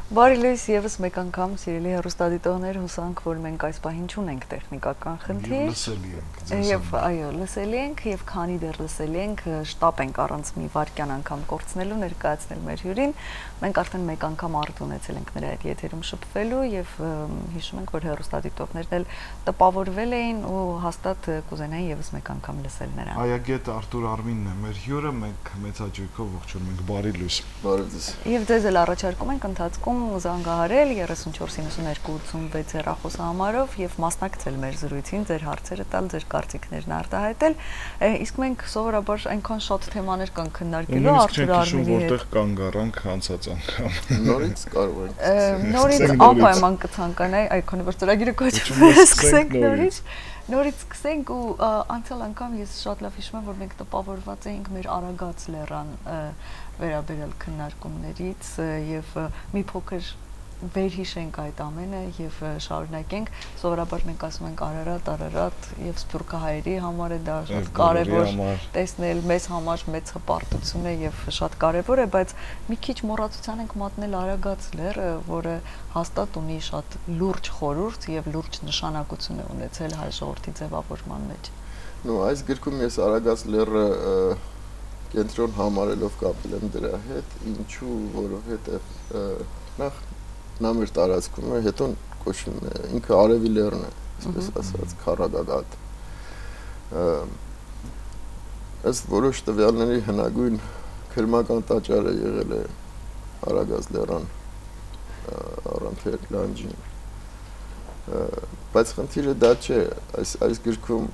Բարի լույս եւս մեկ անգամ սիրելի հեռուստադիտողներ, հուսանք, որ մենք այս պահին չունենք տեխնիկական խնդիր։ Եվ այո, լսելի ենք եւ քանի դեռ լսելի ենք, շտապ ենք առանց մի վայրկյան անգամ կորցնելու ներկայացնել մեր հյուրին։ Մենք արդեն մեկ անգամ առիթ ունեցել ենք նրա հետ եթերում շփվելու եւ հիշում ենք, որ հեռուստադիտողներն էլ տպավորվել էին ու հաստատ կուզենային եւս մեկ անգամ լսել նրան։ Այագետ Արտուր Արմինն է մեր հյուրը, մենք մեծ հաճույքով ողջունում ենք, բարի լույս։ Բարի ձեզ։ Եվ ձեզ էլ առաջարկում ենք ընթացքում զանգահարել 349286 հեռախոսահամարով եւ մասնակցել մեր զրույցին, ձեր հարցերը տալ, ձեր կարծիքներն արտահայտել։ Իսկ մենք սովորաբար այնքան շատ թեմաներ կան քննարկելու Արտուր Արմինի հետ։ Որտեղ կանգ առանք անցած անգամ։ Նորից կարող ենք։ Նորից անպայման կցանկանայի, այքանի որ ծրագիրը կոչվում է, սկսենք նորից։ Նորից սկսենք ու անցյալ անգամ ես շատ լավ հիշում եմ, որ մենք տպավորված էինք մեր Արագած լեռան վերաբերյալ քննարկումներից եւ մի փոքր վերհիշենք այդ ամենը եւ շարունակենք։ Սովորաբար մենք ասում ենք Արարատ եւ Սփյուռքահայերի համար է դա շատ կարեւոր տեսնել, մեզ համար մեծ հպարտություն է եւ շատ կարեւոր է, բայց մի քիչ մոռացության ենք մատնել Արագած լեռը, որը հաստատ ունի շատ լուրջ խորհուրդ եւ լուրջ նշանակություն է ունեցել հայ ժողովրդի ձևավորման մեջ։ Նո, այս գրքում ես Արագած լեռը կենտրոն համարելով կապել եմ դրա հետ, ինչու, որովհետեւ նախ նա մեր տարածքում է, հետո կոչվում է ինքը Արևի լեռն է, այսպես ասած, քառագագաթ։ Ըստ որոշ տվյալների հնագույն քրմական տաճարը եղել է Արագած լեռան առանթեր լանջին։ Բայց խնդիրը դա չէ, այս գրքում,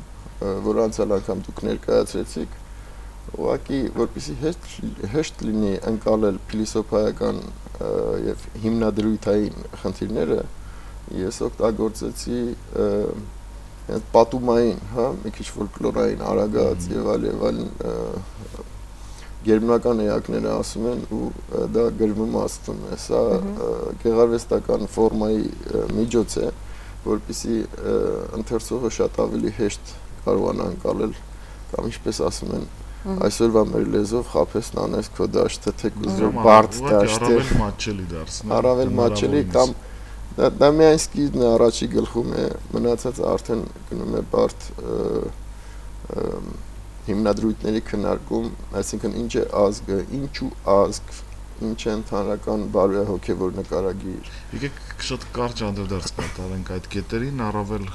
որ անցյալ անգամ դուք ներկայացրեցիք, ուղղակի որպեսզի հեշտ լինի ընկալել փիլիսոփայական եւ հիմնադրույթային խնդիրները, ես օգտագործեցի պատումային, հա, մի քիչ ֆոլկլորային Արագած եւ այլն գերմանական էակները ասում են ու դա գրվում աստվում է, սա գեղարվեստական ֆորմայի միջոց է, որպեսզի ընթերցողը շատ ավելի հեշտ կարողանա ընկալել կամ ինչպես ասում են այսօրվա մեր լեզվով խափեսն անես քո դաշտը թեկուզ բարդ դաշտ է, առավել մատչելի կամ դա միայն սկիզբն է, առաջի գլխում է, մնացածը արդեն գնում է բարդ հիմնադրույթների քննարկում, այսինքն ինչ է ազգը, ինչու ազգ, ինչ է ընդհանրական բարոյահոգևոր նկարագիր։ Եկեք շատ կարճ անդրադարձ կատարենք այդ կետերին, առավել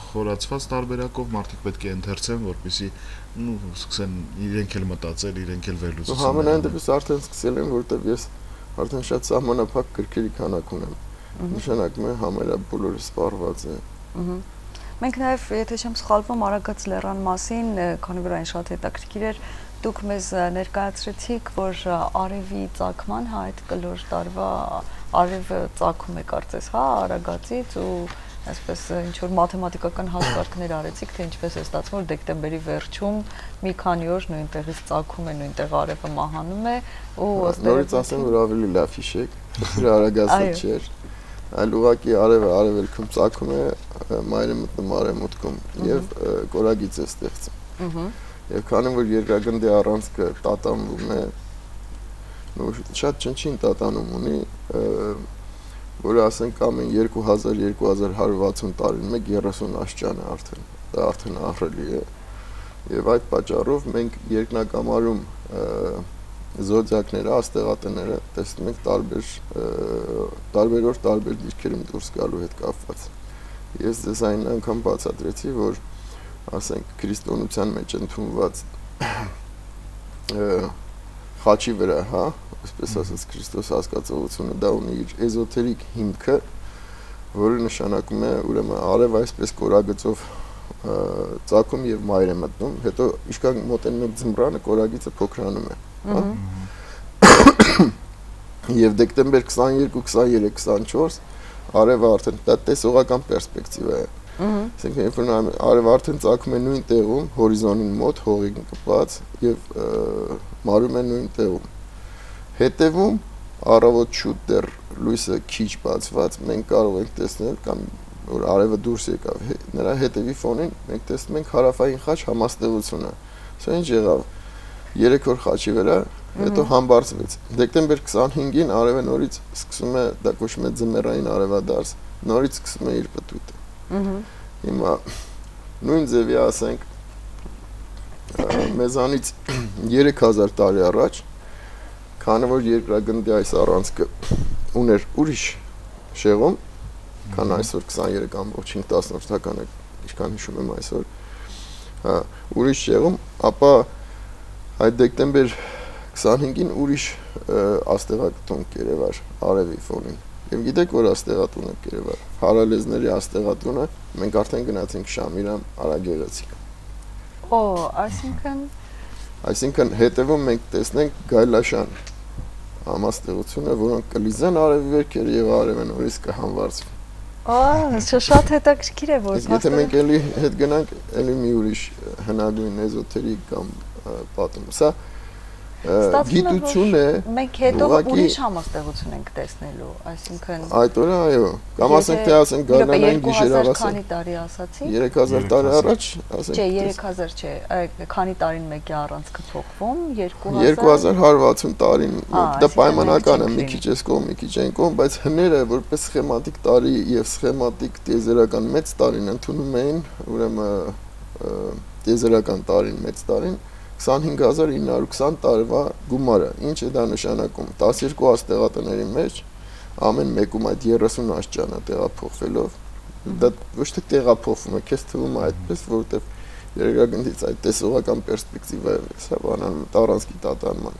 խորացված տարբերակով մարդիկ պետք է ընթերցեն, որպեսզի սկսեն իրենք էլ մտածել, իրենք էլ վերլուծել։ Համենայն դեպս արդեն սկսել եմ, որտեղ ես արդեն շատ սահմանափակ գրքերի քանակ ունեմ։ Նշանակում է համարյա բոլորը սպառված է։ Մենք նաև, եթե չեմ սխալվում, Արագած լեռան մասին, քանի որ այն շատ հետաքրքիր էր, դուք մեզ ներկայացրեցիք, որ արևի ծագման, հա, այդ կլոր տարվա արևը ծագում է կարծես, հա, Արագածից ու այսպես ինչ որ մաթեմատիկական հաշվարկներ արեցիք, թե ինչպես է ստացվում, որ դեկտեմբերի վերջում մի քանի օր նույնտեղից ծագում է, նույնտեղ արևը մահանում է ու նորից ասեմ, որ ավելի լավ հիշեք, որ Արագածը չէր, այլ ուղղակի արևը արևելքում ծագում է, մայրը մտնում արևմուտքում եւ կորագիծ է ստեղծում։ Եվ քանի որ երկրագնդի առանցքը տատանվում է, շատ չնչին տատանում ունի, որը ասենք ամեն 2000-2160 տարին մեկ 30 աշճան է արդեն, դա արդեն ահռելի է, եւ այդ պատճառով մենք երկնակամարում զոդիակները, աստեղատները տեսնում ենք տարբեր օր տարբեր դիրքերում դուրս գալու հետ կապված։ Ես ձեզ այն անգամ բացատրեցի, որ ասենք քրիստոնեության մեջ ընդունված խաչի վրա, հա, այսպես ասած Քրիստոս հասկացողությունը դա ունի իր էզոտերիկ հիմքը, որը նշանակում է ուրեմն արև այսպես կորագծով ծագում եւ մայր է մտնում, հետո իշքան մոտենում եք ձմռանը, կորագիծը փոքրանում է, հա։ Եվ դեկտեմբեր 22, 23, 24 արևը արդեն դա տեսողական պերսպեկտիվա է։ Այսինքն երբ որ արևը արդեն ծագում է նույն տեղում, հորիզոնին մոտ, հողին կպած եւ մարում է նույն տեղում։ Հետևում առավոտ շուտ դեռ լույսը քիչ բացված մենք կարող ենք տեսնել կամ որ արևը դուրս եկավ, նրա հետևի ֆոնին մենք տեսնում ենք հարավային խաչ համաստեղությունը։ Սա ինչ եղավ։ 3 օր խաչի վրա հետո համբարձվեց։ Դեկտեմբեր 25-ին արևը նորից սկսում է, դա կոչվում է ձմեռային արևադարձ, նորից սկսում է իր պտույտը։ Հիմա նույն ձևի ասենք մեզանից 3000 տարի առաջ, քանի որ երկրագնդի այս առանցքը ուներ ուրիշ շեղում, քան այսօր 23.5 թվականը, ինչքան հիշում եմ այսօր, ուրիշ շեղում, ապա այդ դեկտեմբեր 25-ին ուրիշ աստեղատուն կերևար արևի ֆոնին։ Եվ գիտեք, որ աստեղատունը կերևար, հարալեզների աստեղատունը, մենք արդեն գնացինք Շամիրամ Արագեղեցիկ։ Այսինքն հետևում մենք տեսնենք Գայլաշան համաստեղությունը, որոնք կլիզեն արևի վերքերը եւ արևը նորից կհանվարձվի։ Շատ հետաքրքիր է, որ եթե մենք էլի հետ գնանք, էլի մի ուրիշ հնագույն էզոտերիկ կամ պատում։ Սա գիտություն է, մենք հետո ուրիշ համաստեղություն ենք տեսնելու, այսինքն այդ օրը այո, կամ ասենք թե ասենք գարնանային գիշերավասը քանի տարի ասացի 3000 տարի առաջ, ասենք չէ 3000 չէ, քանի տարին մեկի առանցքը փոխվում 2160 տարին, դա պայմանական է, մի քիչ էս կողմ, մի քիչ այն կողմ, բայց հները որպես սխեմատիկ տարի եւ սխեմատիկ տիեզերական մեծ տարին ընդունում էին, ուրեմն տիեզերական տարին մեծ տարին 25920 տարվա գումարը, ինչ է դա նշանակում, 12 աստեղատների մեջ ամեն մեկում այդ 30 աստիճանը տեղափոխվելով, դա ոչ թե տեղափոխվում է, քեզ թվում է այդպես, որովհետև երկրագնդից այդ տեսողական պերսպեկտիվայով է, բանալ տարանցքի տատանման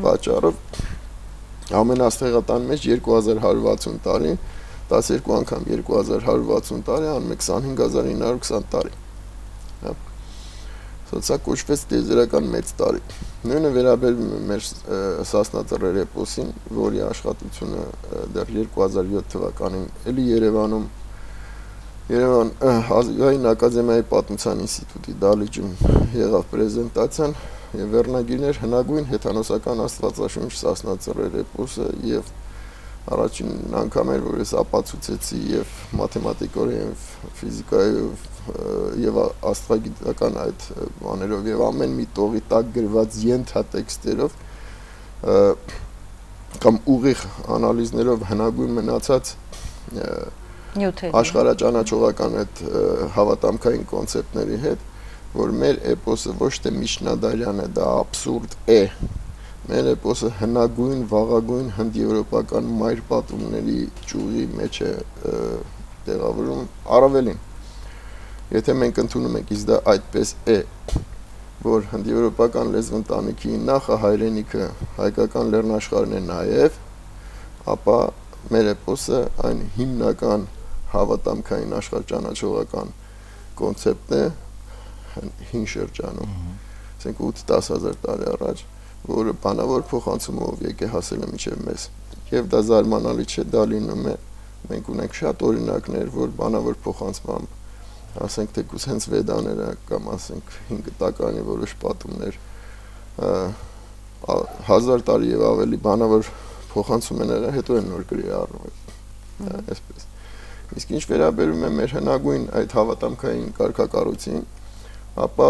պատճառով ամեն աստեղատան մեջ 2160 տարի, 12 անգամ 2160 տարի, անում է 25920 տարի։ Սա կոչվեց տիեզերական մեծ տարի։ Նույնը վերաբերում է մեր Սասնա Ծռեր էպոսին, որի աշխատությունը դեռ 2007 թվականին էլի Երևան Ազգային ակադեմիայի պատմության ինստիտուտի դահլիճում եղավ պրեզենտացիան եւ վերնագիրներ հնագույն հեթանոսական աստվածաշունչ Սասնա Ծռեր էպոսը եւ առաջին անգամ էր, որ ես ապացուցեցի եւ մաթեմատիկորեն, ֆիզիկայով եւ աստղագիտական այդ բաներով եւ ամեն մի տողի տակ գրված ենթատեքստերով կամ ուղիղ անալիզներով հնագույն մնացած աշխարհաճանաչողական այդ հավատամքային կոնցեպտների հետ, որ մեր էպոսը ոչ թե միջնադարյան է, դա աբսուրդ է։ Մեր էպոսը հնագույն, վաղագույն հնդեվրոպական մայր պատումների ճյուղի մեջ է տեղավորում, առավելին։ Եթե մենք ընդունում ենք, իսկ դա այդպես է, որ հնդեվրոպական լեզվընտանիքի նախահայրենիքը հայկական լեռնաշխարհն է նաև, ապա մեր էպոսը այն հիմնական հավատամքային աշխարհճանաչողական կոնցեպտն է հին շրջանում, ասենք 8-10 տարի առաջ, որը բանավոր փոխանցումով եկե հասել է մինչև մեզ։ Եվ դա զարմանալի չէ, դա լինում է, մենք ունենք շատ օրինակներ, որ բանավոր փոխանցմամբ, ասենք թեկուզ հենց վեդաները կամ ասենք 5 տականի որոշ պատումներ 1000 տարի եւ ավելի բանավոր փոխանցում են եղել, հետո են նոր գրի առնում, այսպես։ Իսկ ինչ վերաբերում է մեր հնագույն այդ հավատամքային կարգակառույցին, ապա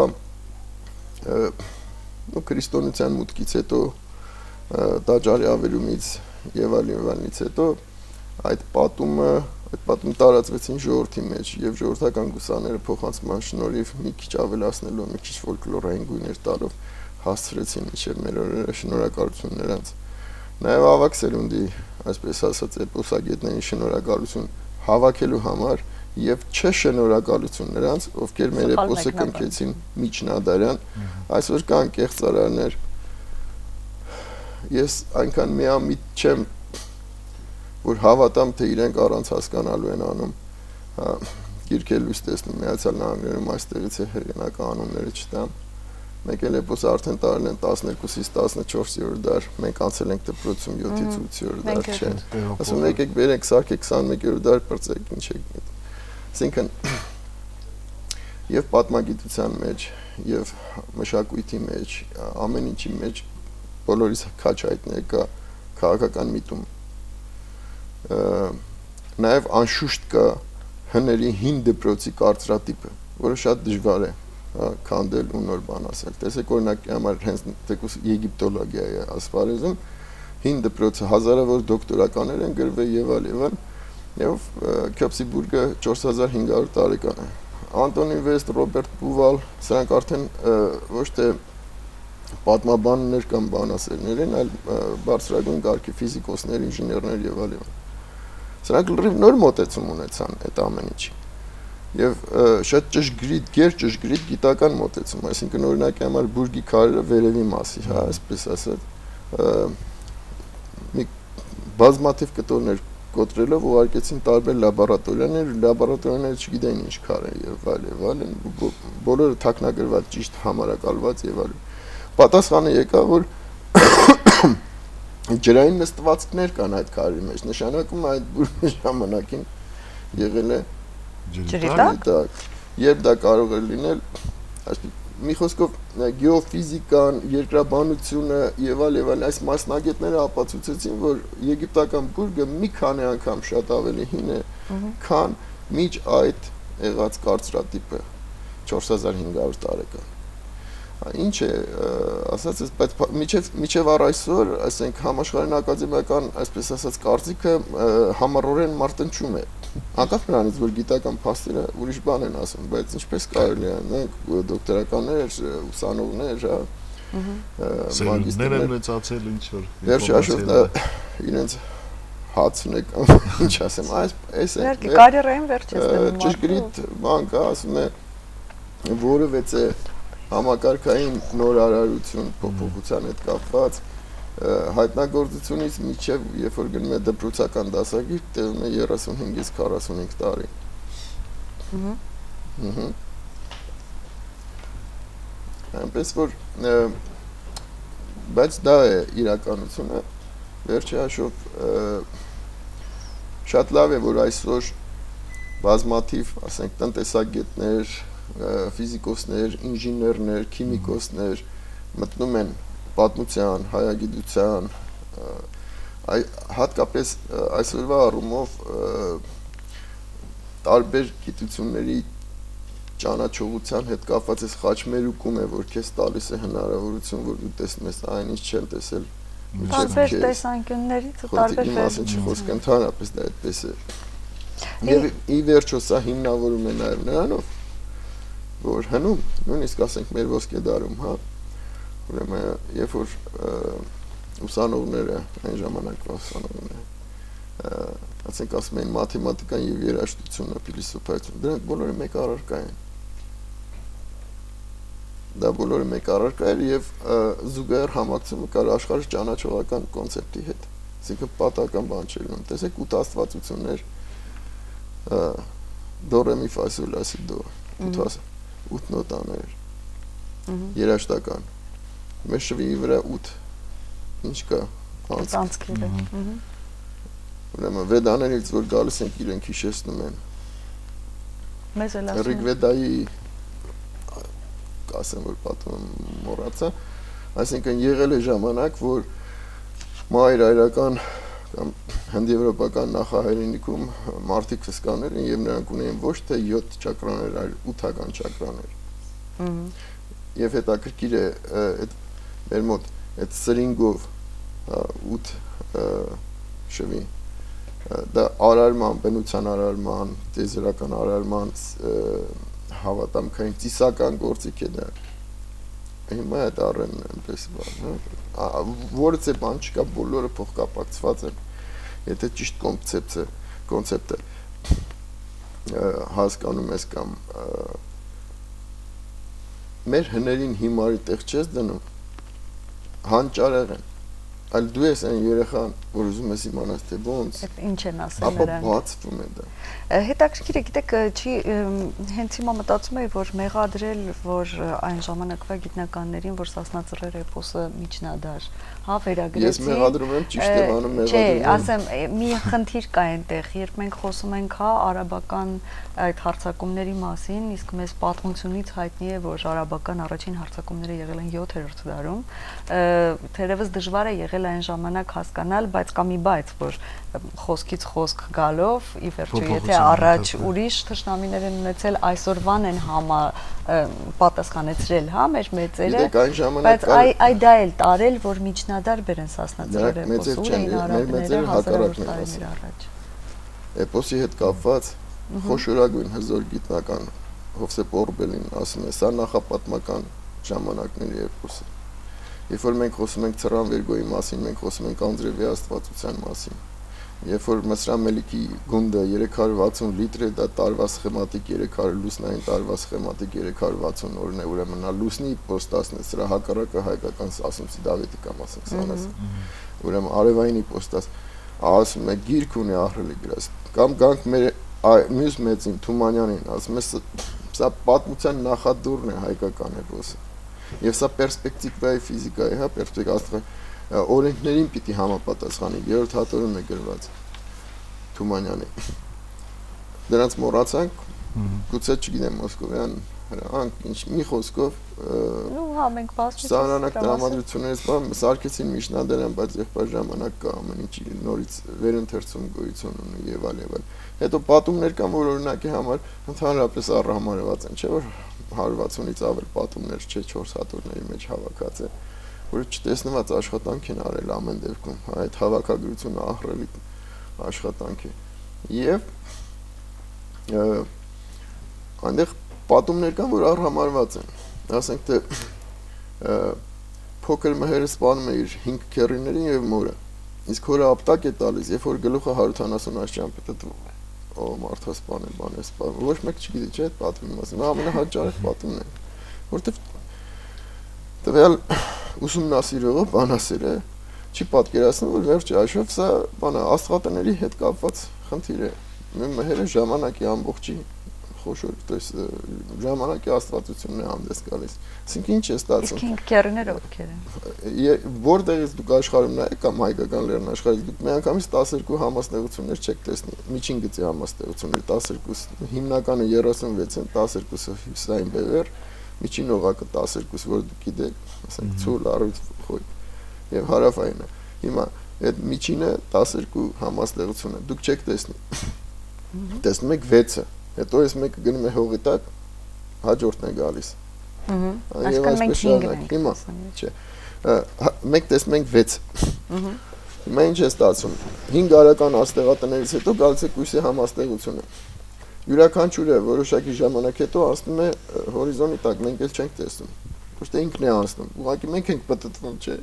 քրիստոնեության մուտքից հետո տաճարի ավերումից եւ այլնից հետո այդ պատումը տարածվեցին ժողովրդի մեջ եւ ժողովրդական գուսաները փոխանցման շնորհիվ մի քիչ ավելացնելով, մի քիչ ֆոլկլորային գույներ տալով հասցրեցին իջև մեր օրերը, շնորհակալություն նրանց։ Նաեւ ավակ սերունդի, այսպես ասած, էպոսագետներին շնորհակալություն հավաքելու համար եւ շնորհակալություն նրանց, ովքեր մեր էպոսը կնքեցին միջնադարյան, այսօր կան կեղծարարներ։ Ես այնքան միամիտ չեմ, որ հավատամ, թե իրենք առանց հասկանալու են անում, գիրքեր լույս տեսնում Միացյալ Նահանգներում, այստեղից է հեղինակի անունները չտամ։ Մեկ էլ էպոսը արդեն տարել են 12-ից 14-րդ դար, մենք անցել ենք դպրոցում 7-ից 8-րդ դար, չէ։ Ասում եկեք բերենք սարքեք 21-րդ դար բրծեք, ինչ եք գիտի։ Այսինքն եւ պատմագիտության մեջ եւ մշակույթի մեջ, ամեն ինչի մեջ բոլորիս քաչ հայտնել կա քաղաքական միտում։ Նաեւ անշուշտ կա հների հին դպրոցի կարծրատիպը, որը շատ դժվար է քանդել ու նոր բան ասել։ Տեսեք օրինակ համար հենց թեկուս եգիպտոլոգիա է ասպարեզում հին դպրոցը հազարավոր դոկտորականներ են գրվել եւ Քյոփսիբուրգը 4500 տարեկան է։ Անտոնի Վեստ, Ռոբերտ Բուվալ, սրանք արդեն ոչ թե պատմաբաններ կամ բանասերներ են, այլ բարձրագույն կարգի ֆիզիկոսներ, ինժեներներ եւ այլն։ Սրանք լրիվ նոր մոտեցում ունեցան այդ ամեն ինչի։ Եվ շատ ճշգրիտ, գերճշգրիտ գիտական մոտեցում, այսինքն օրինակ համար բուրգի քարերը վերևի մասի, հա, այսպես ասած, մի բազմաթիվ կտորներ կոտրելով ուղարկեցին տարբեր լաբորատորիաներ չգիտեին ինչ քար են եւ այլն, բոլորը թաքնագրված, ճիշտ համարակալված եւ այլն։ Պատասխանը եկավ, որ ջրային նստվածքներ կան այդ քարի մեջ, նշանակում է այդ բուրգի ժամանակին եղել է ջրի տակ, երբ դա կարող է լինել, մի խոսքով գեոֆիզիկան, երկրաբանությունը եւ այլն, այս մասնագետները ապացուցեցին, որ եգիպտական բուրգը մի քանի անգամ շատ ավելի հին է, քան միջ այդ եղած կարծրատիպը 4500 տարեկան։ Ինչ է ասած, բայց միջև առ այսօր, ասենք համաշխարհային ակադեմիական, այսպես ասած, կարծիքը համառորեն մարտնչում է։ Անկախ նրանից, որ գիտական փաստերը ուրիշ բան են ասում, բայց ինչպես կարելի է, դոկտորականներ, ուսանողներ, մագիստրներ են մեծացել ինչ որ։ Վերջի հաշվով դա իրենց հացն է կամ ինչ ասեմ, այս է։ Կարիերային վերջից դնում։ Ճշգրիտ բան կա, ասում է, որևէ համակարգային նոր արարություն փոփոխության հետ կապված հայտնագործությունից մինչև երբ որ գնում է դպրոցական դասագիր տևում է 35-ից 45 տարի։ Այնպես որ բայց դա է իրականությունը, վերջի հաշվով շատ լավ է, որ այսօր բազմաթիվ, ասենք, տնտեսագետներ, ֆիզիկոսներ, ինժեներներ, քիմիկոսներ մտնում են պատմության, հայագիտության, հատկապես այսօրվա առումով տարբեր գիտությունների ճանաչողության հետ կապված այս խաչմերուկում է, որ քեզ տալիս է հնարավորություն, որ դու տեսնում ես այն ինչ չեն տեսել տարբեր տեսանկյուններից ու տարբեր մասին չխոսք, ընդհանրապես դա այդպես է։ Եվ ի վերջո սա հիմնավորում է նաև նրանով, որ հնում, նույնիսկ ասենք մեր ոսկե դարում, հա, ուրեմն երբ որ ուսանողները, այն ժամանակվա ուսանողները, ասենք ասում են մաթեմատիկան եւ երաժշտությունը, փիլիսոփայությունը, դրանք բոլորը մեկ առարկա են։ Դա բոլորը մեկ առարկա էր եւ զուգահեռ համակցումը կար աշխարհի ճանաչողական կոնցեպտի հետ։ Այսինքն պատահական բան չէր լինում։ Տեսեք 8 աստվածություններ, դո ռե մի ֆա սոլ լա սի դո, 8 նոտաներ։ Երաժշտական։ Մեր շվիի վրա 8 ինչ կա, անցքերը։ Ուրեմն վեդաներից որ գալիս ենք իրենք հիշեցնում են։ Մեզ էլ ասում Ռիգվեդայի ասեմ որ պատմում մոռացա, այսինքն եղել է ժամանակ, որ մայրայրական կամ հնդեվրոպական նախահայրենիքում մարդիկ հսկաներ են եւ նրանք ունեին ոչ թե 7 ճակրաներ, այլ 8-ական ճակրաներ։ Եվ հետաքրքիր է այդ մեր մոտ այդ սրինգով 8 շվի դա արարման, բնության արարման, տեզերական արարման հավատամքային ծիսական գործիք է դա։ Հիմա այդ առեն այնպես բան, որից է բան չկա, բոլորը փոխկապակցված են։ Եթե ճիշտ կոնցեպտը հասկանում ես կամ մեր հներին հիմարի տեղ չես դնում, հանճարեղ են, այլ դու ես այն երեխան, որ ուզում ես իմանաս թե ոնց, ինչ են ասել ապա նրանք։ բացվում է դա։ Հետաքրքիր է, գիտեք, չի հենց հիմա մտածում եմ, որ մեղադրել, որ այն ժամանակվա գիտնականներին, որ Սասնա Ծռեր էպոսը միջնադար, հա, վերագրեցին։ Ես մեղադրում եմ, ճիշտ եմ անում, մեղադրում եմ։ Չէ, ասեմ, մի խնդիր կա այնտեղ, երբ մենք խոսում ենք, հա, արաբական այդ հարձակումների մասին, իսկ մեզ պատմությունից հայտնի է, որ արաբական առաջին հարձակումները եղել են 7-րդ դարում, թերևս դժվար է եղել այն ժամանակ հասկանալ, բայց բայց կա մի բայց, որ խոսքից խոսք գալով ի վերջո եթե առաջ ուրիշ թշնամիներ են ունեցել, այսօրվան են պատասխանեցրել, հա, մեր մեծերը, բայց այ դա էլ տարել, որ միջնադար բերեն Սասնա Ծռեր էպոսը, էին արաբները հազարավոր տարիներ առաջ։ Էպոսի հետ կապված խոշորագույն հզոր գիտնական Հովսեփ Օրբելին ասում է, սա նախապատմական ժամանակների էպոս է։ Երբ որ մենք խոսում ենք Ցռան Վերգոյի մասին, մենք խոսում ենք Անդրեևի աստվածության մասին։ Երբ որ Մսրան Մելիքի գունդը 360 լիտր է, դա տարվա սխեմատիկ 300 լուսնային տարվա սխեմատիկ 360 օրն է, ուրեմն նա լուսնի պոստասն է, սրա հակառակը հայկական Ասումսի Դավիթի կամ ասենք Սանաս։ Ուրեմն արևայինի պոստաս ասում է գիրք ունի ահռելի գրած։ Կամ գանք մեր մյուս մեծին Թումանյանին, ասում է սա պատմության նախադուրն է հայկական էպոսը։ Եվ սա պերսպեկտիվայի ֆիզիկայի, հա, պերսպեկտիվա օրենքներին պիտի համապատասխանի, երրորդ հատորում է գրված Թումանյանի։ Դրանց մոռացանք, գուցե չգիտեմ Մոսկովյան հրանք, ինչ մի խոսքով հա, մենք սահմանանակ տրամադրություններից սարքեցին միջնադարյան, բայց եղբայր ժամանակ կա ամեն ինչ նորից վերընթերցում գոյություն ունի եւ այլ։ Հետո պատումներ կան, որ օրինակի համար ընդհանրապես առհամարված են, չէ՞ որ 160-ից ավել պատումներ չէ 4 հատորների մեջ հավաքած է, որը չտեսնված աշխատանք են արել ամեն դեպքում, այդ հավաքագրությունը ահռելի աշխատանք է։ Եվ այնտեղ պատումներ կան, որ առհամարված են, ասենք թե փոքր մհերը սպանում է իր 5 քեռիներին եւ մորը, իսկ հորը ապտակ է տալիս, երբ որ գլուխը 170 աշճամփ է դտվում։ Ո մարդը սպանել, բան է սպանել, ոչ մեկ չգիտի, չէ՞ այդ պատումի մասին, ամենահաճարեղ պատումն է, որտեվ տվյալ ուսումնասիրողը բանասիրը չի պատկերացնում, որ վերջի աշխով սա բանը աստղատների հետ կապված խնդիր է, մհերը ժամանակի ամբողջի խոշոր, то есть ժամանակի աստվածությունն է հանդես գալիս, այսինքն ինչ է ստացվում։ Իսկ քեռիները ովքեր են։ Որտեղից դուք աշխարհում նայեք կամ հայկական լեռնաշխարհից դուք միանգամից 12 համաստեղություններ չեք տեսնի, միջին գծի համաստեղություններ 12, հիմնականը 36 են, 12-ը հյուսային բևեռ, միջին օղակը 12, որ դուք գիտեք, ասենք ցուլ, առույթ, խոյ եւ հարավայինը։ Հիմա այդ միջինը 12 համաստեղություն է, դուք չեք տեսնի։ Տեսնում եք 6-ը, հետո այս մեկը գնում է հողի տակ, հաջորդն է գալիս։ Եվ այսպես շարունակ։ Հիմա, չէ։ Մենք տեսնում ենք 6։ Հիմա ինչ է ստացվում։ 5 արական աստեղատներից հետո գալիս է կույսի համաստեղությունը։ Յուրաքանչյուրը որոշակի ժամանակ հետո անցնում է հորիզոնի տակ, մենք էլ չենք տեսնում։ Ոչ թե ինքն է անցնում, ուղղակի մենք ենք պտտվում, չէ։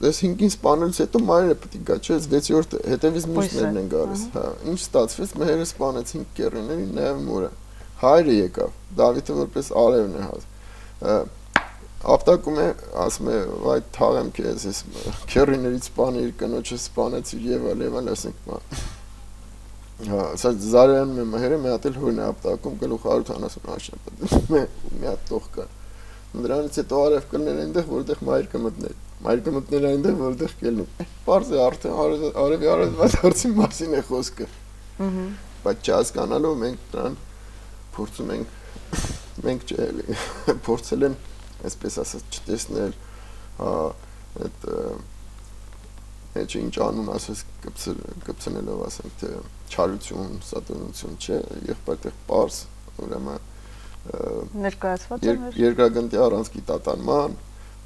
Այս 5-ին սպանելուց հետո մայրը պետք է գա, չէ, 6-րդ հետևից մյուսներն են գալիս, հա, ինչ ստացվեց, մհերը սպանեց 5 քեռիներին, նաև մորը, հայրը եկավ, Դավիթը որպես արևն է հաց, ապտակում է, ասում է, այ թաղեմ քեզ, այս քեռիներից սպանի իր կնոջը սպանեցիր եւ այլ, ասենք, հա, սա Զարյանում է մհերը, մի հատ էլ հորն է ապտակում, գլուխ 170 աշճամփ, մի հատ տող կա, դրանից հետո արևկլներ այնտեղ, որտեղ մայր կմտներ Մայրը մտնել այնտեղ, որտեղ կելնի։ Պարզ է արդեն արևի արևադարձի մասին է խոսքը։ Բայց չհասկանալով մենք դրան փորձում ենք, մենք փորձել են, այսպես ասած, չտեսնել, այդ ինչ անուն ասես կպցնելով ասենք, թե չարություն, սատանություն չէ, եղբայրտեղ պարզ, ուրեմն ներկայացված է երկրագնդի առանցքի տատանման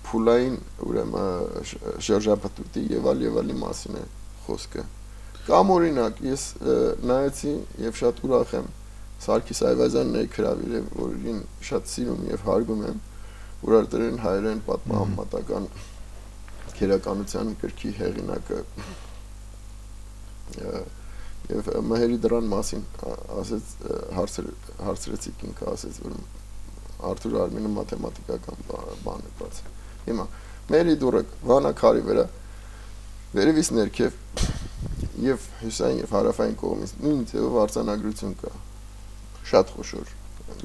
փուլային ուրեմն շրջապատուտի եւ այլի մասին է խոսքը։ Կամ օրինակ ես նայեցի եւ շատ ուրախ եմ Սարգիս Այվազյանների քրավիրը, որին շատ սիրում եւ հարգում եմ, Ուրարտերեն հայերեն պատմահամատական քերականության գրքի հեղինակը եւ մհերի դրան մասին ասեց հարցրեցիք ինքը ասեց որ Արթուր Արմինը մաթեմատիկական բան է բաց։ Հիմա մերի դուրը վանաքարի վրա վերևից ներքև եւ հյուսային եւ հարավային կողմից նույն ձևով արձանագրություն կա շատ խոշոր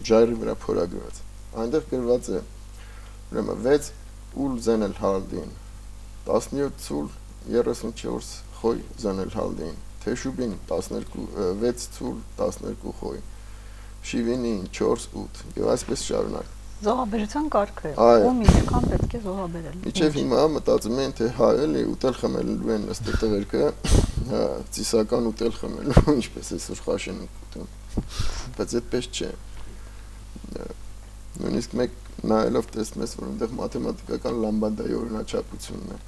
ժայռի վրա փորագրված այնտեղ գրված է ուրեմն 6 ուլ զենել հալդին 17 ցուլ 34 խոյ զենել հալդին Թեշուբին 6 ցուլ 12 խոյ Շիվինին 4 8 եւ այսպես շարունակ Զոհաբերության կարգը Այո։ ում իրական պետք է զոհաբերել։ Իջև հիմա մտածում են թե հա էլի ուտել խմելու են ըստ տղերքը, հա ծիսական ուտել խմելու, ինչպես այսօր խաշեն ուտում։ Բայց այդպես չէ։ Նույնիսկ մեկ նայելով տեսնում ես, որ այնտեղ մաթեմատիկական լամբադայի օրինաչափությունն է։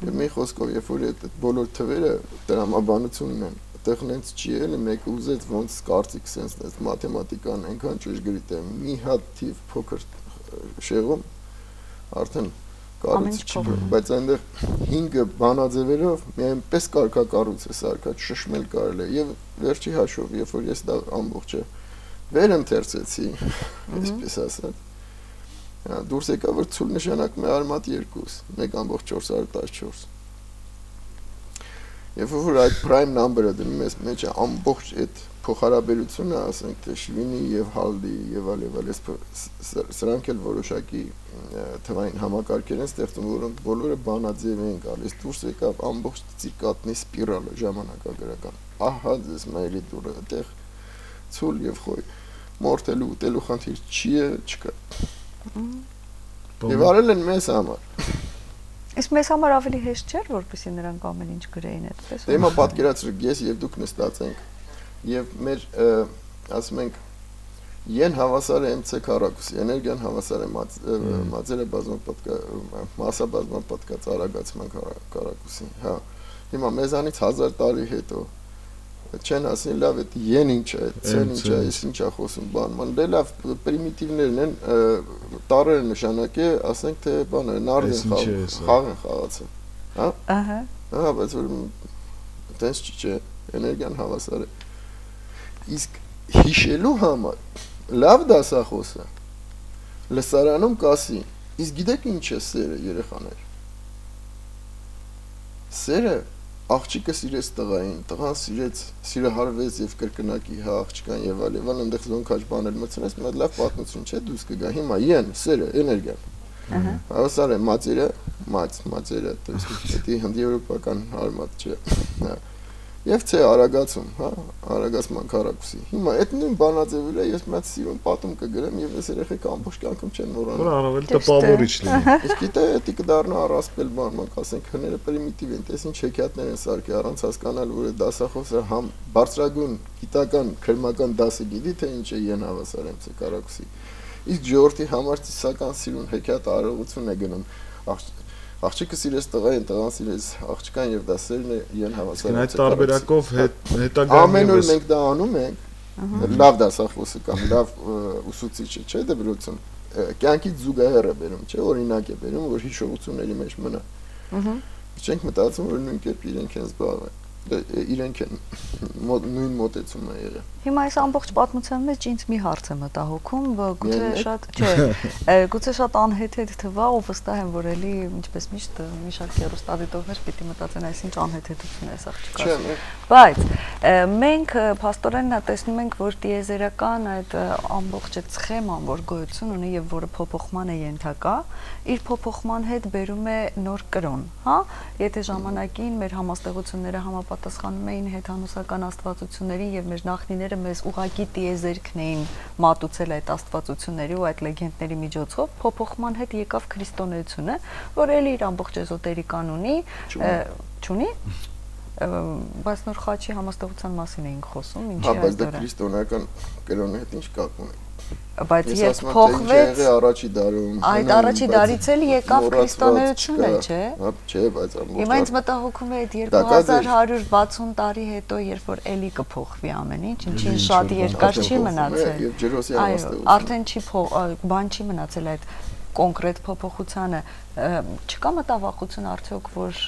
Եվ մի խոսքով, երբ որ այդ բոլոր թվերը տրամաբանությունն են, այդտեղ նենց չի էլի մեկը ուզեց ոնց կարծիք sense դες մաթեմատիկան այնքան ճշգրիտ է, մի հատ թիվ փոքր շեղում արդեն կառույցը չի, բայց այնտեղ 5 բանաձևերով միայն պես կարգակառույց է սարքած, շշմել կարելի է եւ վերջի հաշվով, երբ որ ես դա ամբողջը վերընթերցեցի, այսպես ասած, դուրս եկա որ ցուլ նշանակում է արմատ 2, 1.414 Երբ որ այդ prime number-ը դնում ես մեջ ամբողջ այդ փոխհարաբերությունը, ասենք թե շվինի եւ հալդի եւ այլ, սրանք էլ որոշակի թվային համակարգեր են ստեղծում, որոնք բոլորը բանաձև են գալիս, դուրս եկավ ամբողջ ցիկատնի սպիրալը ժամանակագրական։ Ահա ձեզ մայրի դուրը այդտեղ ցուլ եւ խոյ մորթելու ուտելու խնդիր չի չկա։ Եվ արել են մեզ համար։ Իսկ մեզ համար ավելի հեշտ չէր, որպեսզի նրանք ամեն ինչ գրեին այդպես։ Դե հիմա պատկերացրեք, ես եւ դուք նստած ենք եւ մեր ասում ենք են հավասար է mc քառակուսի, էներգիան հավասար է մածերը մասսա բազմապատկած արագացման քառակուսի, հա։ Հիմա մեզանից 1000 տարի հետո չեն ասի լավ այդ են ինչ է, ցեն ինչ է, ինչ է խոսում բանման, դե լավ պրիմիտիվներն են, տարերը նշանակե, ասենք թե բանը նարդին խաղ են խաղացել, հա? Ահա։ Ահա, բայց որ տենց չէ, էներգիան հավասար է։ Իսկ հիշելու համար լավ դասախոսը լսարանում կասի, իսկ գիտեք ինչ է սերը երեխաներ։ Սերը աղջիկը սիրեց տղային, տղան սիրահարվեց եւ կրկնակի հա աղջկան եւ այլ, այնտեղ զոնքաչ բաներ մտցնես, մի հատ լավ պատմություն չէ, դուրս կգա։ Հիմա են, սերը, էներգիան։ Ահա։ Հավասար է մածերը, մածերը, то есть դա հնդիեվրոպական հարմատ չէ։ Հա։ Եվ c'è արագացում, հա, արագացման քառակուսի։ Հիմա այդ նույն բանաձևը ես մած սիրուն պատում կգրեմ եւ ես երեխեք ամբողջ կյանքում չեն մոռանա։ Որ առավել տպավորիչ լինի։ Իսկ գիտե դա կդառնա առասպել բան, մենք ասենք հները պրիմիտիվ են, տես ինչ հեքիաթներ են սարքի առանց հասկանալ, որ դասախոսը համ բարձրագույն գիտական քրմական դասը գիտի թե ինչ է են հավասար եմ c'è քառակուսի։ Իսկ ժողովրդի համար ծիսական սիրուն հեքիաթ արարողություն է գնում։ Աղջիկը սիրեց տղային, տղան սիրեց աղջկան եւ դա սերն է են հավասար։ Այդ տարբերակով հետագայում ամեն օր մենք դա անում ենք, լավ դասախոսը կամ լավ ուսուցիչը, չէ՞ դպրոցում, կյանքից զուգահեռ է բերում, չէ՞, օրինակ է բերում, որ հիշողությունների մեջ մնա։ Չենք մտածում, որ նույն կերպ իրենք են զբաղվել։ Իրենք են նույն մոտեցում է եղել։ Հիմա այս ամբողջ պատմության մեջ ինձ մի հարց է մտահոգում, գուցե շատ, չէ, գուցե շատ անհեթեթ թվա, ու վստահ եմ, որ էլի ինչպես միշտ մի շարք հեռուստադիտողներ պիտի մտածեն, այսինչ անհեթեթություն է սա չկա։ Բայց մենք փաստորեն տեսնում ենք, որ տիեզերական այդ ամբողջ այդ սխեման, որ գոյություն ունի եւ որը փոփոխման է ենթակա, իր փոփոխման հետ բերում է նոր կրոն, հա։ Եթե ժամանակին մեր համաստեղությունները համապատասխանում էին հեթանոսական աստվածություններին եւ մեր նախնիները մեզ ուղակի տիեզերքն էին մատուցել այդ աստվածությունների ու այդ լեգենդների միջոցով, փոփոխման հետ եկավ քրիստոնեությունը, որ էլի իր ամբողջ էզոտերիկան ունի, չունի, բայց նոր խաչի համաստեղության մասին էինք խոսում, ինչի այստեղ։ Հա, բայց դա քրիստոնեական կրոնի հետ ինչ կապ ունի։ Բայց երբ փոխվեց առաջի դարում, այդ առաջի դարից էլ եկավ քրիստոնեությունը, չէ՞։ Հա, չէ, բայց ամբողջ Հիմա ինձ մտահոգում է այդ 2160 տարի հետո, երբ որ էլի կփոխվի ամեն ինչ, ինչին շատ երկար չի մնացել։ Եվ ջրոսի համաստեղությունը։ Արդեն չի բան չի մնացել այդ կոնկրետ փոփոխությանը, չկա մտավախություն արդյոք, որ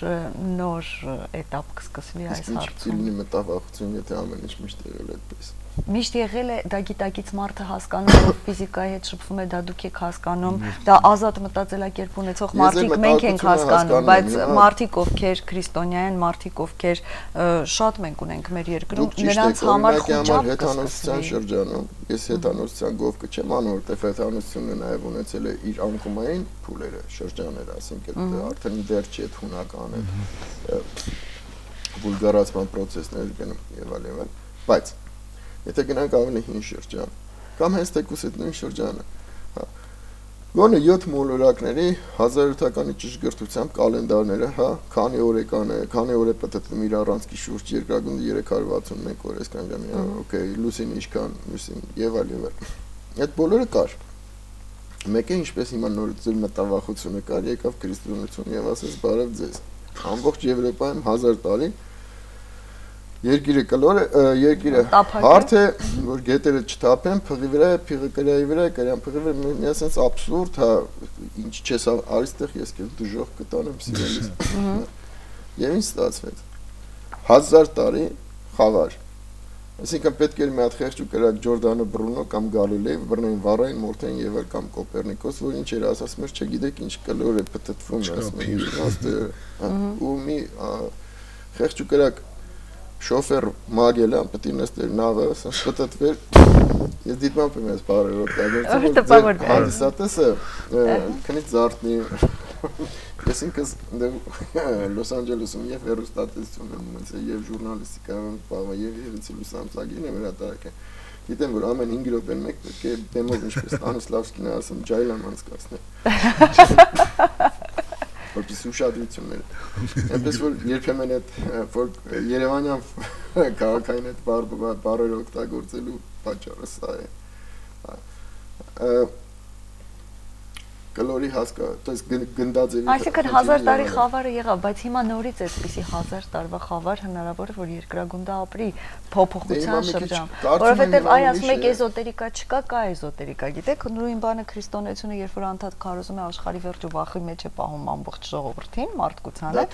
նոր էտապ կսկսվի այս հարցում։ Ինչի՞ մտավախություն, եթե ամեն ինչ միշտ եղել է այդպես։ Միշտ եղել է դա գիտակից մարդը հասկանում, որ ֆիզիկայի հետ շփվում է, դա դուք եք հասկանում, դա ազատ մտածելակերպ ունեցող մարդիկ մենք ենք հասկանում, բայց մարդիկ ովքեր քրիստոնյա են, մարդիկ ովքեր շատ մենք ունենք մեր երկրում, նրանց համար խոճապ հեթանոսության շրջանում, ես հեթանոսության գովկը չեմ անում, որտեղ հեթանոսությունը նաև ունեցել է իր անկումային փուլերը, շրջանները, ասենք արդեն դեռ չի այդ հունականը վուլգարացման process-ներ գնում եւ այլն, բայց եթե գնանք ավելի հին շրջան, կամ հենց թեկուս այդ նույն շրջանը, հա, Գոնե 7 մոլորակների 1700-ականի ճշգրտությամբ կալենդարները, հա, քանի օր է կան, քանի օր է պատտվում իր առանցքի շուրջ երկրագնդը 361 օր, այսքան ժամի, օքեյ, լուսին ինչքան, լուսին եւ այլ։ Այդ բոլորը կար։ Մեկը ինչպես հիմա նոր ձեր մտավախությունը կար, եկավ քրիստոնեությունը եւ ասեց բարև ձեզ։ Ամբողջ Եվրոպայում 1000 տարի երկիրը կլոր է, երկիրը հարթ է, որ գետերը չթափեն, փղի վրա է, փիղը կրայի վրա է, կրյան փղի վրա, մի ասենց աբսուրդ, հա, ինչ չես արիստեղ ես կել դժող կտանեմ սիրելիս։ Եվ ինչ ստացվեց։ 1000 տարի խավար։ Այսինքն պետք էր մի հատ խեղճ ու կրակ Ջորդանո Բրունո կամ Գալիլեյ բռնեն վառային Մորթեն եւ կամ Կոպերնիկոս, որ ինչ էր ասում, չգիտեք ինչ կլոր է պատտվում, ասում ու մի խեղճ ու կրակ շոֆեր մագելը պետք է նստեր նավը, ասես պատտվեր։ Ես դիտմամբ եմ այս բարերը օգտագործում, որ հանդիսատեսը քնից զարթնի։ Ես ինքս Լոս Անջելեսում եւ հեռուստատեսություն եմ ունեցել եւ ժուրնալիստիկայում բավական եւ իրենցի լուսամսագիրն եմ հրատարակել։ Գիտեմ որ ամեն 5 րոպեն մեկ պետք է դեմով ինչպես Ստանիսլավսկին ասում ջայլան անցկացնել։ Որպես ուշադրություններ։ Այնպես որ երբեմն այդ որ Երևանյան քաղաքային այդ բառերը օգտագործելու պատճառը սա է։ Կլորի հասկա, то есть գնդաձևի։ Այսինքն 1000 տարի խավարը եղավ, բայց հիմա նորից այսպեսի 1000 տարվա խավար հնարավոր է որ երկրագունդը ապրի փոփոխության շրջան, որովհետև այ ասում եք էզոտերիկա չկա, կա էզոտերիկա, գիտեք, նույն բանը քրիստոնեությունը երբ որ անդադ քարոզում է աշխարհի վերջ ու վախի մեջ է պահում ամբողջ ժողովրդին, մարդկությանը,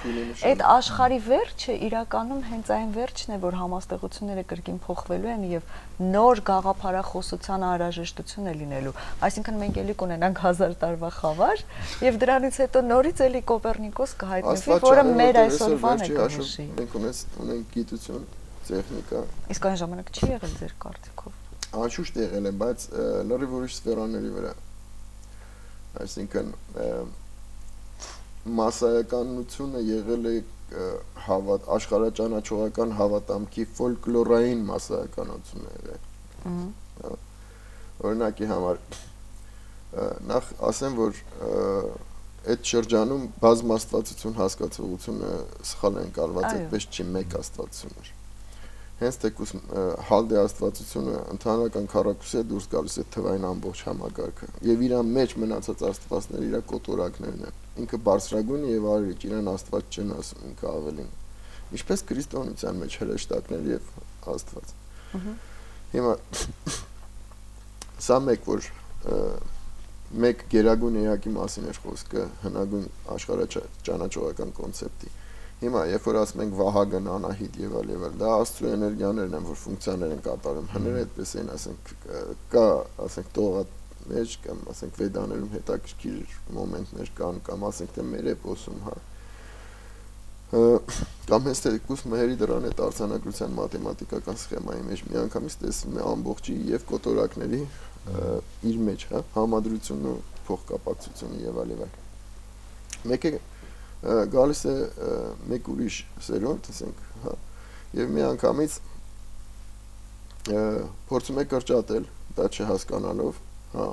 այդ աշխարհի վերջը իրականում հենց այն վերջն է, որ համաստեղությունները կրկին փոխվելու են եւ նոր գաղափարախոսության անհրաժեշտություն է լինելու, այսինքն մենք ելի կունենանք 1000 տարվա խավար եւ դրանից հետո նորից էլի Կոպերնիկոս կհայտնվի, որը մեր այսօրվան է կնշի։ Մենք ունենք գիտություն, տեխնիկա։ Իսկ այն ժամանակ չի եղել ձեր կարծիքով։ Անշուշտ եղել է, բայց լրիվ ուրիշ սֆերաների վրա։ Այսինքն մասսայականությունը եղել է աշխարհաճանաչողական հավատամքի ֆոլկլորային մասսայականություն է եղել։ Օրինակի համար նախ ասեմ, որ այդ շրջանում բազմաստվածություն հասկացողությունը սխալ են կարված, այդպես չի մեկ աստվածություն էր։ Հենց թեկուզ հալդե աստվածությունը ընդհանրական քառակուսի է դուրս գալիս է թվային ամբողջ համակարգը եւ իր մեջ մնացած աստվածները իր կոտորակներն են։ Ինքը բարձրագույն եւ արիջ իրան աստված չեն ասում, ինքը ավելին։ Ինչպես քրիստոնեության մեջ հրեշտակներ եւ աստված։ Հիմա սա մեկ որ մեկ գերագույն էակի մասին էր խոսքը հնագույն աշխարհաճանաչողական կոնցեպտի։ Հիմա երբ որ ասում ենք Վահագն, Անահիտ եւ այլ, դա աստծո էներգիաներն են, որ ֆունկցիաներ են կատարում։ Հները այդպես են, ասենք, կա, ասենք, տողատ մեջ կամ ասենք վեդաներում հետաքրքիր մոմենտներ կան, կամ ասենք թե մեր էպոսում, հա։ Կամ հենց թեկուզ մերի դրան այդ արձանագրության մաթեմատիկական սխեմայի մեջ միանգամից տեսնում է ամբողջի եւ կոտորակների իր մեջ, հա, համադրությունն ու փոխկապակցությունը եւ այլ։ Մեկը գալիս է մեկ ուրիշ սերունդ, ասենք, հա, եւ միանգամից փորձում է կրճատել, դա չհասկանալով, հա,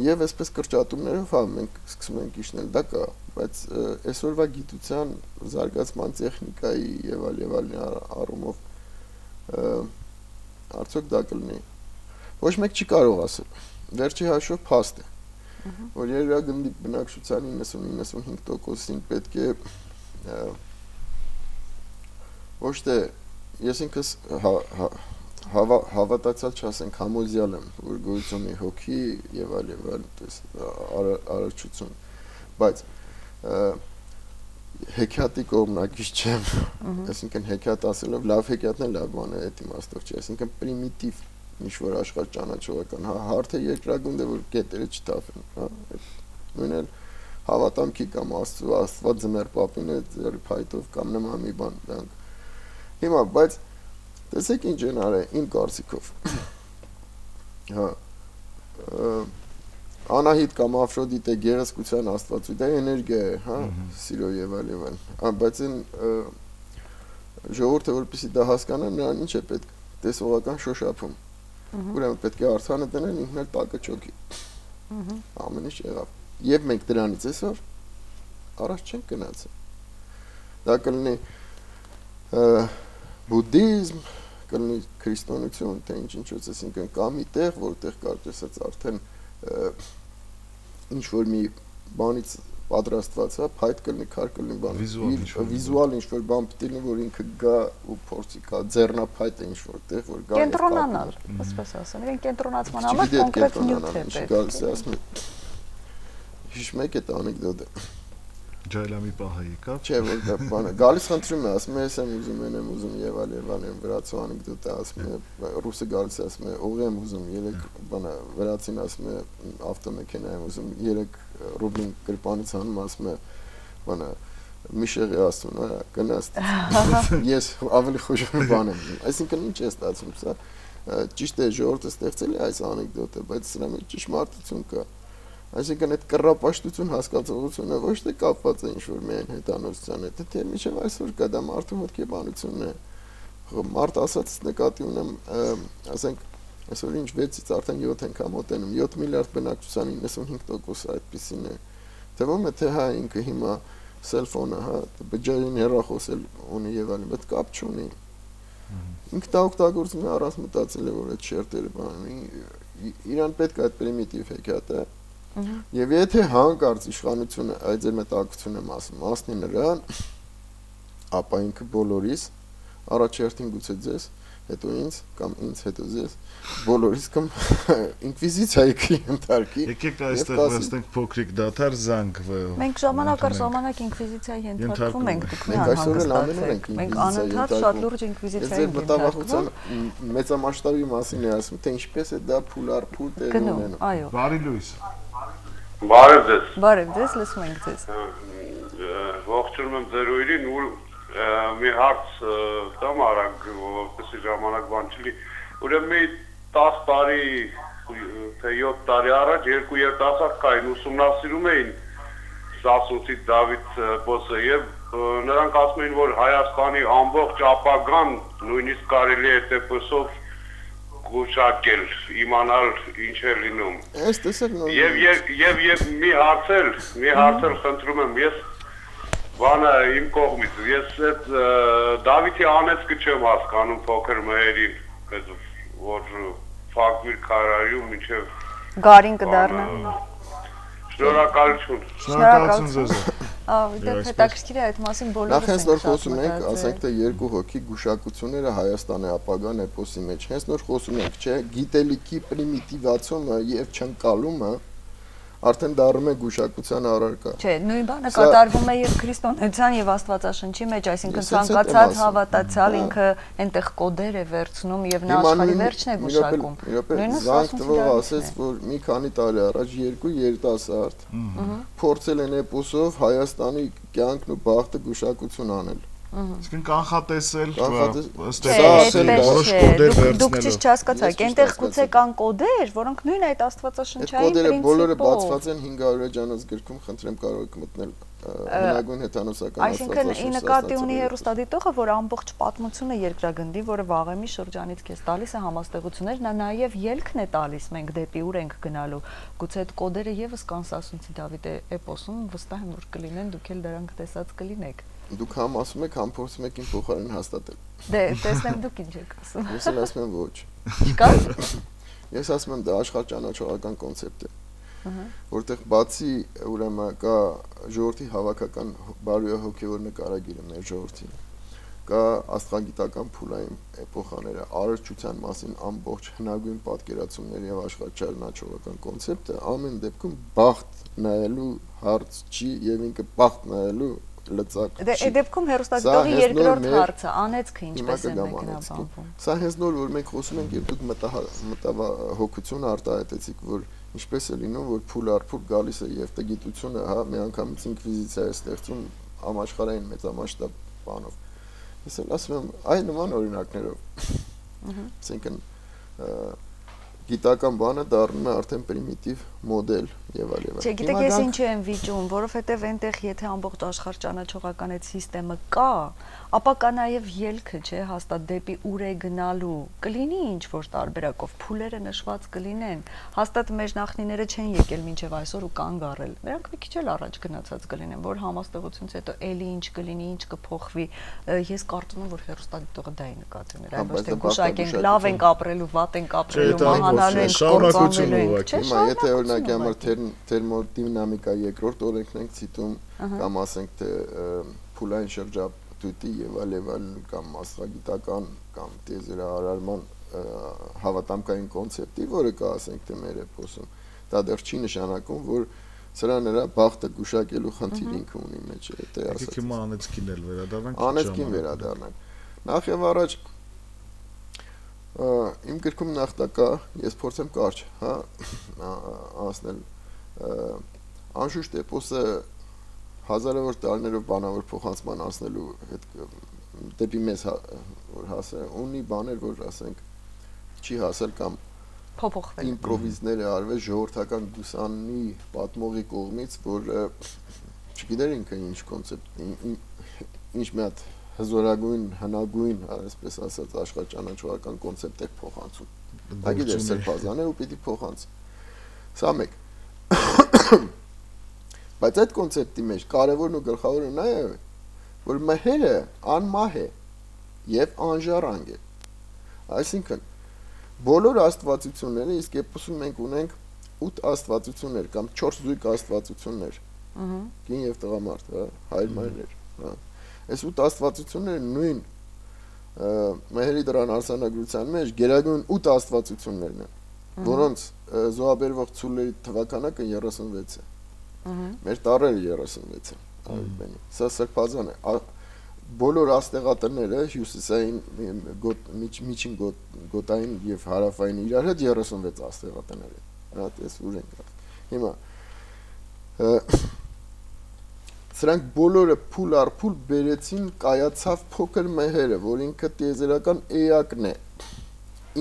եւ այսպես կրճատումներով, հա, մենք սկսում ենք իջնել, դա կա, բայց այսօրվա գիտության զարգացման տեխնիկայի եւ այլ առումով արդյոք դա կլինի։ Ոչ մեկ չի կարող ասել։ Վերջի հաշվով փաստ է, որ երկրագնդի բնակչության 90-95%-ին պետք է ոչ թե ես ինքս հավատացյալ չասենք համոզյալ եմ, որ գոյություն ունի հոգի եւ այլ, արարչություն, բայց հեքիաթի կողմնակից չեմ, այսինքն հեքիաթ ասելով լավ հեքիաթն է լավ բան է, այդ իմաստով չի, այսինքն պրիմիտիվ ինչ-որ աշխարհաճանաչողական, հարթ է երկրագունդ է, որ գետերը չթափեն, հա, նույնն էլ հավատամքի կամ աստված ձմեռ պապին է ձեր փայտով կամ նման մի բան դրանք։ Հիմա, բայց տեսեք ինչ են արել իմ կարծիքով։ Հա, Անահիտ կամ Աֆրոդիտե գեղեցկության աստվածություն, դա էներգիա է, հա, սիրո եւ այլ, բայց այն ժողովուրդը որպեսզի դա հասկանա, նրան ինչ է պետք տեսողական շոշափում։ Ուրեմն պետք է արցանը դնել ինքն էլ տակը չոքի։ Ամեն ինչ եղավ։ Եվ մենք դրանից այսօր առաջ չենք գնացել։ Դա կլինի բուդդիզմ, կլինի քրիստոնեություն, թե ինչ-ինչոց, այսինքն կա մի տեղ, որտեղ կարճ ասած արդեն ինչ որ մի բանից պատրաստված է, փայտ կլինի, քար կլինի, բան, վիզուալ ինչ-որ բան պիտի լինի, որ ինքը գա ու փորձի կա ձեռնափայտ է ինչ-որ տեղ, որ գա կենտրոնանալ, ասպես ասեմ, իրեն կենտրոնացման համար կոնկրետ նյութ է պետք։ Հիշում եք այդ անեկդոտը։ Ջայլամի պահը եկավ։ Չէ, որ դա բանը գալիս խնդրում է, ասում է, ես եմ ուզում եւ այլ վրացու անեկդոտը, ասում է, ռուսը գալիս ասում է, ող եմ ուզում, 3 բանը վրացին ասում է, ավտոմեքենա եմ ուզում, 3 ռուբլին գրպանից հանում, ասում է, բանը Միշեղի ասում է, գնաս։ Ես ավելի խոշոր բան եմ ուզում։ Այսինքն ինչ է ստացվում, սա ճիշտ է ժողովուրդը ստեղծել է այս անեկդոտը, բայց սրա մեջ ճշմարտություն կա։ Այսինքն այդ կռապաշտություն հասկացողությունը ոչ թե կապված է ինչ-որ միայն հետանոցության հետ, թե մինչև այսօր կա դա մարդու հոգեբանությունն է։ Մարդ ասածից նկատի ունեմ, ասենք, այսօր ինչ 6-ից արդեն 7 անգամ մոտենում, 7 միլիարդ բնակչության 95% այդպիսին է։ Թվում է թե հա ինքը հիմա սելֆոնը, հա, բջջային հեռախոսել ունի եւ այլն, բայց կապ չունի։ Ինքը դա օգտագործում է առանց մտածել է, որ այդ շերտերը բան, իրան պետք է այդ պրիմիտիվ հեքիաթը Եվ եթե հանկարծ իշխանությունը այդ ձեր մտակցությունը մասնի նրան, ապա ինքը բոլորիս առաջերտին գուցե ձեզ, հետո ինձ կամ ինձ հետո ձեզ, բոլորիս կամ ինկվիզիցիայի կընդարկի։ Եկեք այստեղ վերցնենք փոքրիկ դադար զանգ։ Մենք ժամանակ առ ժամանակ ինկվիզիցիայի ենթարկվում ենք, դուք մի անհանգստացեք։ Մենք անընդհատ շատ լուրջ ինկվիզիցիայի ենք մտավախության մեծամասշտաբի մասին է ասում, թե ինչպես է դա փուլարփուլ տեղի ունենում։ Այո։ Բարի լույս։ Բարև ձեզ։ Բարև ձեզ, լսում ենք ձեզ։ Ողջունում եմ ձեր ուրին ու մի հարց տամ արագ, որպեսզի ժամանակ բան չլի։ Ուրեմն մի 10 տարի, թե 7 տարի առաջ երկու երիտասարդ կային ուսումնասիրում էին Սասունցի Դավիթ Պոսը եւ նրանք ասում էին, որ Հայաստանի ամբողջ ապագան նույնիսկ կարելի է TPS-ով գուշակել, իմանալ ինչ է լինում։ Այս տեսակ նոր։ Եվ մի հարցել խնդրում եմ, ես բանը իմ կողմից, ես այդ Դավիթի անեծքը չեմ հասկանում փոքր մհերին, այդ որ ֆակվիր քարայում մինչև Գարին կդառնա։ Շնորհակալություն։ Շնորհակալություն ձեզ։ Դե հետաքրքիր է այդ մասին բոլորը։ Նախ հենց նոր խոսում ենք, ասենք թե երկու հոգի գուշակությունները Հայաստանի ապագան էպոսի մեջ։ Հենց նոր խոսում ենք, չէ, գիտելիքի պրիմիտիվացումը եւ չընկալումը արդեն դառնում է գուշակության առարկա։ Չէ, նույն բանը կատարվում է եւ քրիստոնեության եւ Աստվածաշնչի մեջ, այսինքն ցանկացած հավատացյալ ինքը այնտեղ կոդեր է վերցնում եւ նա աշխարհի վերջն է գուշակում։ Զանգ տվող ասեց, որ մի քանի տարի առաջ երկու երիտասարդ փորձել են էպոսով Հայաստանի կյանքն ու բախտը գուշակություն անել։ Իսկն կանխատեսել, որոշ կոդեր վերցնելով։ Դուք ճիշտ չհասկացաք, այնտեղ գուցե կան կոդեր, որոնք նույն այդ աստվածաշնչային կոդերը բոլորը բացված են 500 էջանոց գրքում, խնդրեմ կարող եք մտնել հնագույն հեթանոսական Այսինքն ի նկատի ունի հեռուստադիտողը, որ ամբողջ պատմությունը երկրագնդի, որը վաղեմի շրջանից քեզ տալիս է համաստեղություններ, նա նաև ելքն է տալիս մենք դեպի ուր ենք գնալու։ Գուցե այդ կոդերը եւս կան Սասունցի Դավիթի էպոսում, վստահ եմ որ կլինեն, դուք էլ դրանք տեսած կլինեք։ Դուք համ ասում եք, համ փորձում եք իմ փոխարեն հաստատել։ Դե, տեսնեմ դուք ինչ եք ասում։ Ես էլ ասում եմ ոչ։ Չկա։ Ես ասում եմ դա աշխարհ ճանաչողական կոնցեպտ է։ Որտեղ բացի ուրեմն կա ժողովրդի հավաքական բարոյահոգևոր նկարագիրը մեր ժողովրդի, կա աստղագիտական փուլային էպոխաները, արարչության մասին ամբողջ հնագույն պատկերացումներ եւ աշխարհ ճանաչողական կոնցեպտը ամեն դեպքում բախտ նայելու հարց չի եւ ինքը բախտ նայելու լծակ չի։ Դե այդ դեպքում հեռուստադիտողի երկրորդ հարցը անեծքը ինչպես է մեկնաբանվում։ Սա հենց նոր որ մենք խոսում ենք եւ դուք մտահոգություն արտահայտեցիք, որ ինչպես է լինում, որ փուլ առ փուլ գալիս է եւ տգիտությունը, հա, միանգամից ինկվիզիցիա է ստեղծում համաշխարհային մեծամասշտաբ բանով։ Ես էլ ասում եմ, այն նման օրինակներով։ Այսինքն գիտական բանը դառնում է արդեն պրիմիտիվ մոդել եւ այլ եւ այլ։ Չէ, գիտեք, ես ինչի եմ վիճում, որովհետեւ այնտեղ եթե ամբողջ աշխարհ ճանաչողական այդ համակարգը կա, ապա կա նաեւ ելքը, չէ, հաստատ դեպի ուր է գնալու։ Կլինի ինչ որ տարբերակով, փուլերը նշված կլինեն։ Հաստատ մեր նախնիները չեն եկել մինչեւ այսօր ու կանգ առել։ Նրանք մի քիչ էլ առաջ գնացած կլինեն, որ համաստեղությունից հետո էլի ինչ կլինի, ինչ կփոխվի։ Ես կարծում եմ, որ հերոստատիտողը դա է նկատի ուներ, այլ ոչ թե գուշակենք, լավ ենք ապրելու, վատ ենք ապրելու, մահանալու ենք, կործանվելու ենք։ Հիմա եթե օրինակի համար թերմոդինամիկա երկրորդ օրենքն ենք ցիտում, կամ ասենք թե փուլային շրջապտույտի եւ այլ կամ մասնագիտական կամ տեզերահարարման հավատամքային կոնցեպտի, որը կա ասենք թե մեր էպոսում, դա դեռ չի նշանակում, որ սրա նրա բախտը գուշակելու խնդիր ինքը ունի մեջ է, դա ասած։ Եկեք հիմա անեցքին էլ վերադառնանք։ Անեցքին վերադառնանք։ Նախ եւ առաջ իմ գրքում նախտակա ես փորձեմ կարճ, հա, անցնել անշուշտ էպոսը հազարավոր տարիներով բանավոր փոխանցման անցնելու հետ դեպի մեզ որ հասել ունի բաներ, որ ասենք չի հասել կամ փոփոխվել իմպրովիզներ է արվել ժողովրդական դուսանի պատմողի կողմից, որ չգիտեր ինքը ինչ կոնցեպտ ինչ մի հատ հզորագույն, հնագույն, այսպես ասած, աշխարհճանաչողական կոնցեպտ է փոխանցում։ Դա գիտես սրբազան է ու պիտի փոխանցի։ Սա մեկ։ Բայց այդ կոնցեպտի մեջ կարևորն ու գլխավորը նա է, որ մահերը անմահ է եւ անժառանգ է։ Այսինքն բոլոր աստվածությունները, իսկ էպոսում մենք ունենք 8 աստվածություններ կամ 4 զույգ աստվածություններ։ Կին եւ տղամարդ, հա, հայր մայրներ, հա։ Այս 8 աստվածությունները նույն մահերի դրան արսանագրության մեջ գերագույն 8 աստվածություններն են, որոնց զոհաբերվող ցուլերի թվականակը 36 է։ Մեր տարերը 36 են, Արմենի։ Սա սրբազան է։ Բոլոր աստեղատրները հյուսիսային միջին գոտային եւ հարավային իրար հետ 36 աստեղատրներ են։ Հա, տես ուր են։ Հիմա սրանք բոլորը փուլ առ փուլ բերեցին կայացավ փոքր մահերը, որ ինքը տեզերական էակն է։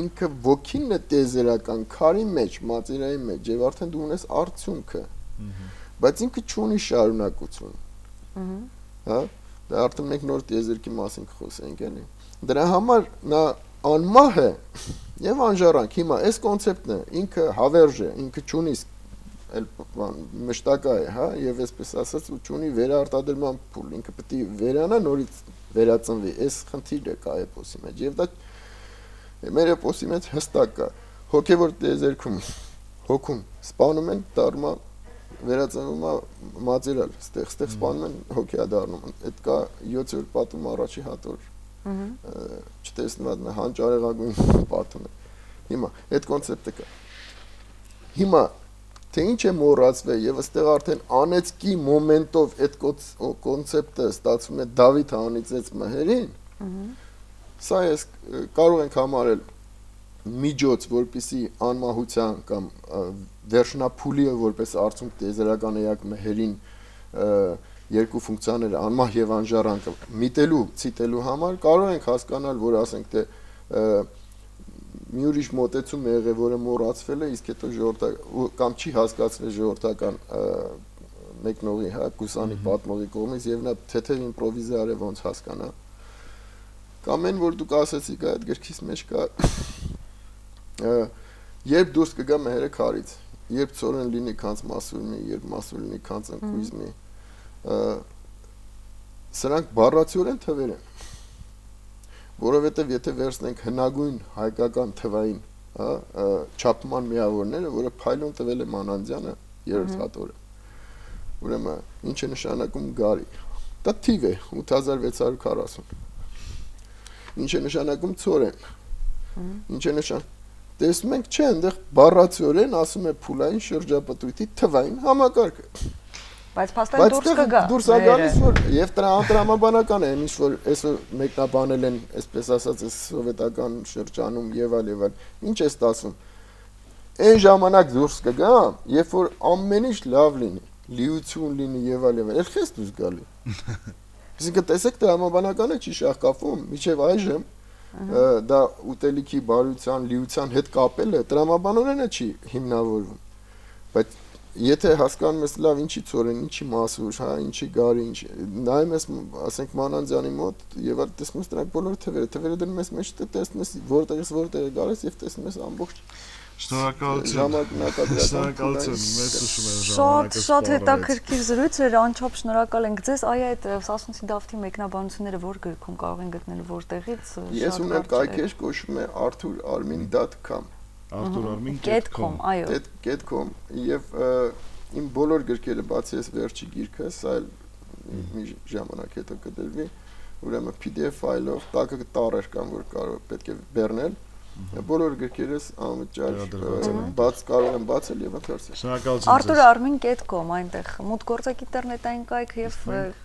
Ինքը ոգին է տեզերական քարի մեջ, մատերիայի մեջ, եւ արդեն դու ունես արդյունքը։ Բայց ինքը չունի շարունակություն։ Հա, դա արդեն մենք նոր տեզերքի մասին կխոսենք, էլի։ Դրա համար նա անմահ է եւ անժառանգ։ Հիմա այս կոնցեպտն է, ինքը հավերժ է, ինքը չունի մշտակա է, հա, եւ այսպես ասած ու չունի վերարտադրման փուլ, ինքը պետք է վերանա նորից վերածնվի։ Այս խնդիրը կա էպոսի մեջ եւ դա մեր էպոսի մեջ հստակ կա։ Հոգեվոր տեզերքում հոգում սպանում են դառնա վերածնվում է մատերիալ, ստեղ սպանում են հոգեա դառնում։ Այդ կա 7-րդ պատում առաջի հատոր։ Չտեսնված հանճարեղագույն պատում է։ Հիմա այդ կոնցեպտը կա։ Հիմա թե ինչ է մոռացվել եւ այստեղ արդեն անեցքի մոմենտով այդ կոնցեպտը ստացվում է Դավիթը անիծեց մահերին։ Սա ես կարող ենք համարել միջոց, որպեսի անմահության կամ վերջնափուլի որպես արդյունք տեզերական էակ մահերին երկու ֆունկցիաները անմահ եւ անժառանգ միտելու, ցիտելու համար կարող ենք հասկանալ, որ ասենք թե մի ուրիշ մոտեցում է եղել, որը մոռացվել է, իսկ հետո ժողովրդական կամ չի հասկացվել ժողովրդական մեկնողի, հա, Կուսանի պատմողի կողմից եւ նա թեթև իմպրովիզար է ոնց հասկանա։ Կամ այն, որ դուք ասացիք, այդ գրքից մեջ կա երբ դուրս կգա մահերը քարից, երբ ծորեն լինի քանց մասուրմի, երբ մասուր լինի քանց ընկույզմի, սրանք բառացիորեն թվեր են, որովհետև եթե վերցնենք հնագույն հայկական թվային, հա, չափման միավորները, որը փայլուն տվել է Մանանդյանը երրորդ հատորը, ուրեմն ինչ է նշանակում գարի, դա թիվ է 8640, ինչ է նշանակում ծորեն, ինչ է նշանակում տեսնում ենք, չէ, այնտեղ բառացիորեն ասում է փուլային շրջապտույտի թվային համակարգը։ Բայց փաստորեն դուրս կգա։ Դուրս է գալիս, որ եւ տրամաբանական է, ինչ որ այսօր մեկնաբանել են, այսպես ասած, սովետական շրջանում եւ այլ։ Ինչ է ստացվում։ Այն ժամանակ դուրս կգա, երբ որ ամեն ինչ լավ լինի, լիություն լինի եւ այլ։ Էլ քեզ դուրս գալի։ Այսինքն տեսեք տրամաբանականը չի շահկապվում, միջև այժմ դա ուտելիքի բարության, լիության հետ կապելը տրամաբանորեն չի հիմնավորվում։ Բայց եթե հասկանում ես լավ ինչի ծորեն, ինչի մասուր, հա, ինչի գարի, ինչ նայում ես, ասենք Մանանձյանի մոտ եւ տեսնում ես դրանք բոլոր թվերը դնում ես մեջ, տեսնում ես որտեղից որտեղ է գալիս եւ տեսնում ես ամբողջ Շնորհակալություն, մեծ հուշում եմ ժամանակը։ Շատ հետաքրքիր զրույց էր, անչափ շնորհակալ ենք ձեզ։ Այ այդ Սասունցի Դավթի մեկնաբանությունները որ գրքում կարող են գտնել որտեղից։ Ես ունեմ կայքեր, կոչվում է arthurarmin.com arthurarmin.com .com եւ իմ բոլոր գրքերը բացի այս վերջի գիրքը, սա մի ժամանակ հետո կդրվի, ուրեմն PDF ֆայլով, տակը տառեր կան, որ կարող պետք է բեռնել, բոլոր գրքերս անվճար բաց կարող եմ բացել եւ ընթերցել։ Շնորհակալություն։ arthurarmin.com այնտեղ մուտք գործեք ինտերնետային կայք եւ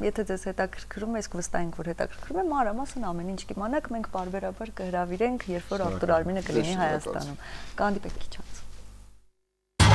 եթե ձեզ հետաքրքրում է, իսկ վստահ ենք որ հետաքրքրում է, մանրամասն ամեն ինչ կիմանաք, մենք բարբերաբար կհրավիրենք, երբ որ Arthur Armin-ը կլինի Հայաստանում։ Կհանդիպենք քիչ անց։